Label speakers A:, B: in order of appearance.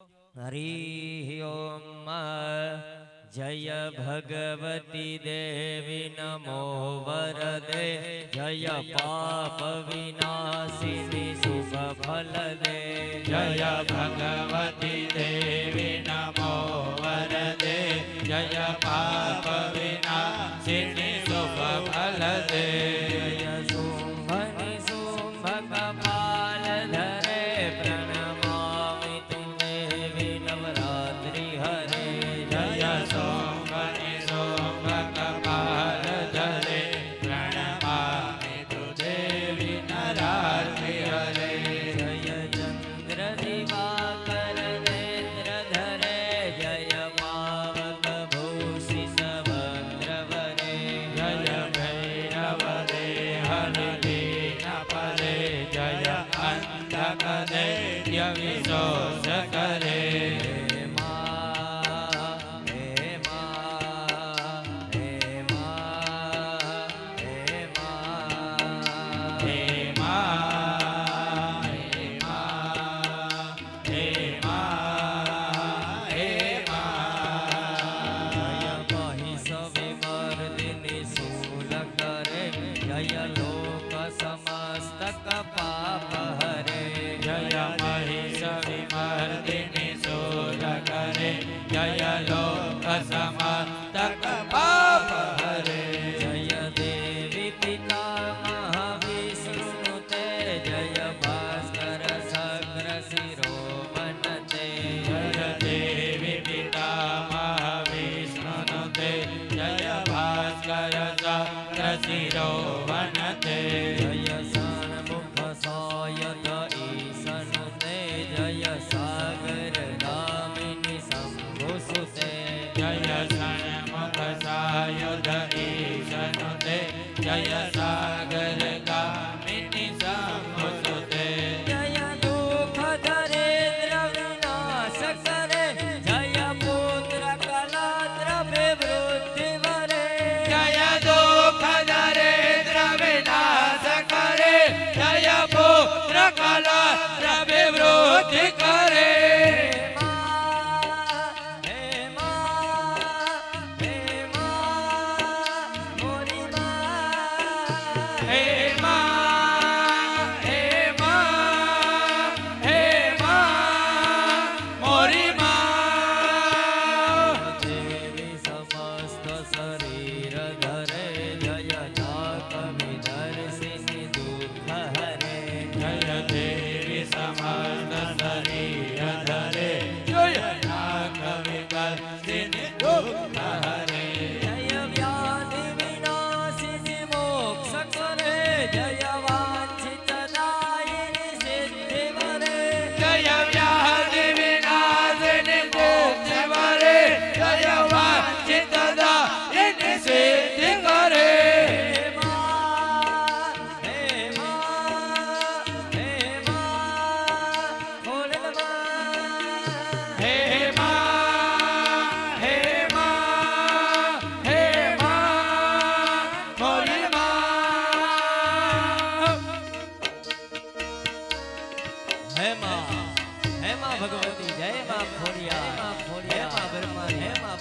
A: हरि ओम जय भगवती देवी नमो वरदे जय पाप विनाशिनी शुभ फल दे
B: जय भगवती देवी नमो वरदे जय पाप विनाशिनी शुभ फल दे
A: जय शुंभ निशुंभ कपाल धरे प्रणमामि तुम्हें नवरात्रि हरे
B: जय सोम निशुंभ कपाल धरे प्रणमामि तु देवी नवरात्रि हरे
A: जय चंद्र दिवाकर नेत्र धरे जय पावक भूषित भद्रवरे
B: जय भैरव देहन दीन परे जय अंधक दैत्य विशोष करे
A: हे माँ हे माँ हे माँ हे माँ
B: हे माँ हे माँ हे माँ हे माँ
A: जय महिषविमर्दिनी शूल करे जय लोक समस्तक पाप हरे
B: जय महिष विमर्दिनी शूल करे जय लोक समस्तक पाप हरे
A: जय देवी पिता महाविष्णुते जय भास्कर सग्र शिरोमणते
B: जय देवी पिता महाविष्णुनुते जय भास्कर चक्र शिरोवनते
A: जय षण्मुख सायत ईशनुते जय सागर गामिनी शंभुसुते
B: जय षण्मुख सायुध ईशनुते जय सागर गामिनी शंभुसुते
A: जय दुख दरिद्र विनाश करे जय पुत्र कलात्र विवृद्धि वरे
B: जय दुख दरिद्र विनाश करे जय पुत्र कला विवृद्धि करे
A: हे माँ हे माँ मोरी माँ
B: हे माँ हे माँ हे माँ मोरी माँ
A: देवी समस्त शरीर धरे जय नाक विदर्शिनी दुख हरे
B: जय देवी समस्त शरीर धरे जय नाग विकर्षिनि दुःख हरे
A: जय व्याधि विनाशिनी मोक्ष करे जय वांछित दायिनी सिद्धि वरे
B: जय व्याधि विनाशिनि मोक्ष वरे जय वांछित दायिनि सिद्धि करे
A: हे माँ हे माँ हे माँ भोले माँ
B: हे माँ हे माँ हे माँ मोरी माँ
A: हे माँ भगवती जय माँ खोड़िया हे माँ ब्रह्मा हे माँ